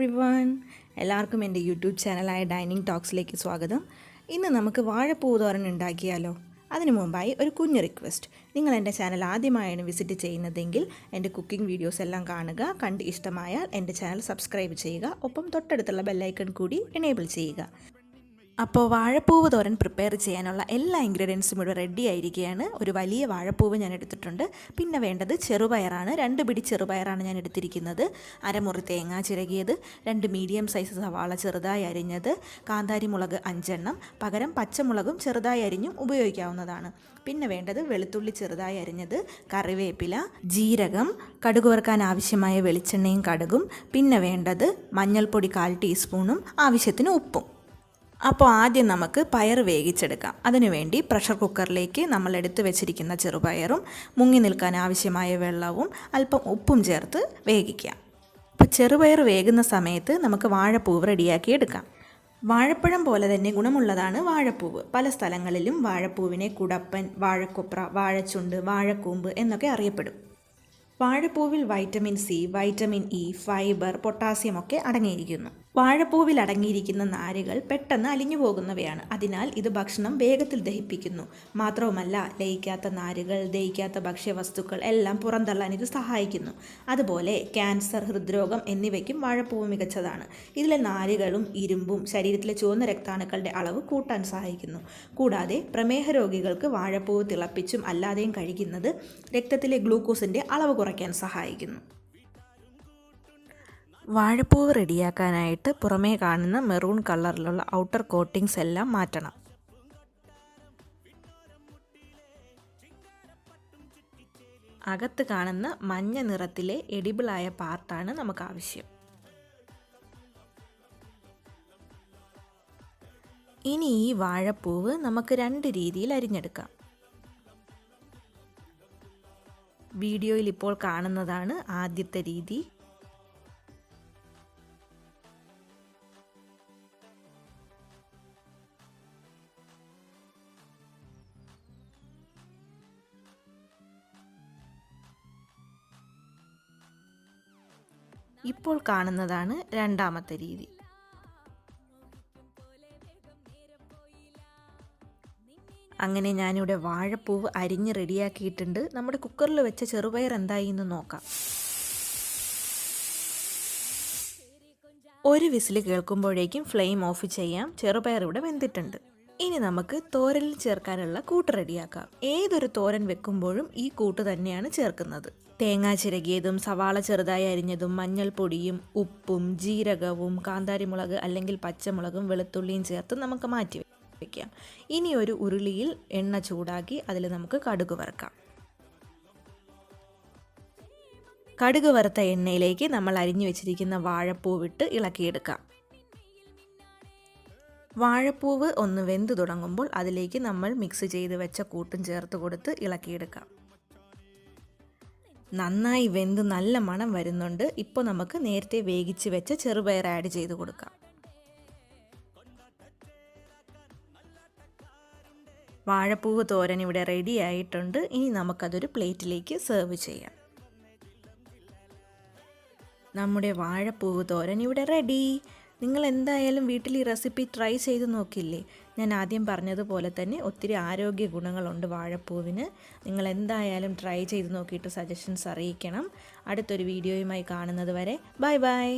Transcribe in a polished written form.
Everyone, എല്ലാവർക്കും എൻ്റെ YouTube ചാനലായ dining ടോക്സിലേക്ക് സ്വാഗതം. ഇന്ന് നമുക്ക് വാഴപ്പൂവ് തോരൻ ഉണ്ടാക്കിയാലോ? അതിനു മുമ്പായി ഒരു കുഞ്ഞു റിക്വസ്റ്റ്. നിങ്ങൾ എൻ്റെ ചാനൽ ആദ്യമായാണ് വിസിറ്റ് ചെയ്യുന്നതെങ്കിൽ എൻ്റെ കുക്കിംഗ് വീഡിയോസ് എല്ലാം കാണുക. കണ്ട് ഇഷ്ടമായാൽ എൻ്റെ ചാനൽ സബ്സ്ക്രൈബ് ചെയ്യുക. ഒപ്പം തൊട്ടടുത്തുള്ള ബെല്ലൈക്കൺ കൂടി എനേബിൾ ചെയ്യുക. അപ്പോൾ വാഴപ്പൂവ് തോരൻ പ്രിപ്പയർ ചെയ്യാനുള്ള എല്ലാ ഇൻഗ്രീഡിയൻസും ഇവിടെ റെഡി ആയിരിക്കുകയാണ്. ഒരു വലിയ വാഴപ്പൂവ് ഞാൻ എടുത്തിട്ടുണ്ട്. പിന്നെ വേണ്ടത് ചെറുപയറാണ്. 2 പിടി ചെറുപയറാണ് ഞാൻ എടുത്തിരിക്കുന്നത്. അരമുറി തേങ്ങ ചിരകിയത്, 2 മീഡിയം സൈസ് സവാള ചെറുതായി അരിഞ്ഞത്, കാന്താരി മുളക് 5 എണ്ണം, പകരം പച്ചമുളകും ചെറുതായി അരിഞ്ഞും ഉപയോഗിക്കാവുന്നതാണ്. പിന്നെ വേണ്ടത് വെളുത്തുള്ളി ചെറുതായി അരിഞ്ഞത്, കറിവേപ്പില, ജീരകം, കടുക് വറുക്കാൻ ആവശ്യമായ വെളിച്ചെണ്ണയും കടുകും, പിന്നെ വേണ്ടത് മഞ്ഞൾപ്പൊടി 1/4 ടീസ്പൂണും ആവശ്യത്തിന് ഉപ്പും. അപ്പോൾ ആദ്യം നമുക്ക് പയർ വേവിച്ചെടുക്കാം. അതിനുവേണ്ടി പ്രഷർ കുക്കറിലേക്ക് നമ്മൾ എടുത്തു വെച്ചിരിക്കുന്ന ചെറുപയറും മുങ്ങി നിൽക്കാൻ ആവശ്യമായ വെള്ളവും അല്പം ഉപ്പും ചേർത്ത് വേവിക്കാം. അപ്പോൾ ചെറുപയർ വേകുന്ന സമയത്ത് നമുക്ക് വാഴപ്പൂവ് റെഡിയാക്കി എടുക്കാം. വാഴപ്പഴം പോലെ തന്നെ ഗുണമുള്ളതാണ് വാഴപ്പൂവ്. പല സ്ഥലങ്ങളിലും വാഴപ്പൂവിനെ കുടപ്പൻ, വാഴക്കൊപ്ര, വാഴച്ചുണ്ട്, വാഴക്കൂമ്പ് എന്നൊക്കെ അറിയപ്പെടും. വാഴപ്പൂവിൽ vitamin C, vitamin E, fibre, potassium ഒക്കെ അടങ്ങിയിരിക്കുന്നു. വാഴപ്പൂവിൽ അടങ്ങിയിരിക്കുന്ന നാരുകൾ പെട്ടെന്ന് അലിഞ്ഞു പോകുന്നവയാണ്. അതിനാൽ ഇത് ഭക്ഷണം വേഗത്തിൽ ദഹിപ്പിക്കുന്നു. മാത്രവുമല്ല, ലയിക്കാത്ത നാരുകൾ, ദഹിക്കാത്ത ഭക്ഷ്യവസ്തുക്കൾ എല്ലാം പുറന്തള്ളാൻ ഇത് സഹായിക്കുന്നു. അതുപോലെ ക്യാൻസർ, ഹൃദ്രോഗം എന്നിവയ്ക്കും വാഴപ്പൂവ് മികച്ചതാണ്. ഇതിലെ നാരുകളും ഇരുമ്പും ശരീരത്തിലെ ചുവന്ന രക്താണുക്കളുടെ അളവ് കൂട്ടാൻ സഹായിക്കുന്നു. കൂടാതെ പ്രമേഹ രോഗികൾക്ക് വാഴപ്പൂവ് തിളപ്പിച്ചും അല്ലാതെയും കഴിക്കുന്നത് രക്തത്തിലെ ഗ്ലൂക്കോസിൻ്റെ അളവ് കുറയ്ക്കാൻ സഹായിക്കുന്നു. വാഴപ്പൂവ് റെഡിയാക്കാനായിട്ട് പുറമേ കാണുന്ന മെറൂൺ കളറിലുള്ള ഔട്ടർ കോട്ടിങ്സ് എല്ലാം മാറ്റണം. അകത്ത് കാണുന്ന മഞ്ഞ നിറത്തിലെ എഡിബിളായ പാർട്ടാണ് നമുക്ക് ആവശ്യം. ഇനി ഈ വാഴപ്പൂവ് നമുക്ക് 2 രീതിയിൽ അരിഞ്ഞെടുക്കാം. വീഡിയോയിൽ ഇപ്പോൾ കാണുന്നതാണ് ആദ്യത്തെ രീതി. ഇപ്പോൾ കാണുന്നതാണ് രണ്ടാമത്തെ രീതി. അങ്ങനെ ഞാനിവിടെ വാഴപ്പൂവ് അരിഞ്ഞ് റെഡിയാക്കിയിട്ടുണ്ട്. നമ്മുടെ കുക്കറിൽ വെച്ച ചെറുപയർ എന്തായി എന്ന് നോക്കാം. ഒരു വിസിൽ കേൾക്കുമ്പോഴേക്കും ഫ്ലെയിം ഓഫ് ചെയ്യാം. ചെറുപയർ ഇവിടെ വെന്തിട്ടുണ്ട്. ഇനി നമുക്ക് തോരനിൽ ചേർക്കാനുള്ള കൂട്ട് റെഡിയാക്കാം. ഏതൊരു തോരൻ വെക്കുമ്പോഴും ഈ കൂട്ട് തന്നെയാണ് ചേർക്കുന്നത്. തേങ്ങ ചിരകിയതും, സവാള ചെറുതായി അരിഞ്ഞതും, മഞ്ഞൾപ്പൊടിയും, ഉപ്പും, ജീരകവും, കാന്താരിമുളക് അല്ലെങ്കിൽ പച്ചമുളകും, വെളുത്തുള്ളിയും ചേർത്ത് നമുക്ക് മാറ്റി വയ്ക്കാം. ഇനി ഒരു ഉരുളിയിൽ എണ്ണ ചൂടാക്കി അതിൽ നമുക്ക് കടുക് വറുക്കാം. കടുക് വറുത്ത എണ്ണയിലേക്ക് നമ്മൾ അരിഞ്ഞു വെച്ചിരിക്കുന്ന വാഴപ്പൂവിട്ട് ഇളക്കിയെടുക്കാം. വാഴപ്പൂവ് ഒന്ന് വെന്ത് തുടങ്ങുമ്പോൾ അതിലേക്ക് നമ്മൾ മിക്സ് ചെയ്ത് വെച്ച കൂട്ടും ചേർത്ത് കൊടുത്ത് ഇളക്കിയെടുക്കാം. നന്നായി വെന്ത് നല്ല മണം വരുന്നുണ്ട്. ഇപ്പോൾ നമുക്ക് നേരത്തെ വേവിച്ച് വെച്ച ചെറുപയർ ആഡ് ചെയ്ത് കൊടുക്കാം. വാഴപ്പൂവ് തോരൻ ഇവിടെ റെഡി ആയിട്ടുണ്ട്. ഇനി നമുക്കതൊരു പ്ലേറ്റിലേക്ക് സെർവ് ചെയ്യാം. നമ്മുടെ വാഴപ്പൂവ് തോരൻ ഇവിടെ റെഡി. നിങ്ങൾ എന്തായാലും വീട്ടിൽ ഈ റെസിപ്പി ട്രൈ ചെയ്ത് നോക്കില്ലേ? ഞാൻ ആദ്യം പറഞ്ഞതുപോലെ തന്നെ ഒത്തിരി ആരോഗ്യ ഗുണങ്ങളുണ്ട് വാഴപ്പൂവിന്. നിങ്ങൾ എന്തായാലും ട്രൈ ചെയ്ത് നോക്കിയിട്ട് സജഷൻസ് അറിയിക്കണം. അടുത്തൊരു വീഡിയോയുമായി കാണുന്നത് വരെ ബൈ ബൈ.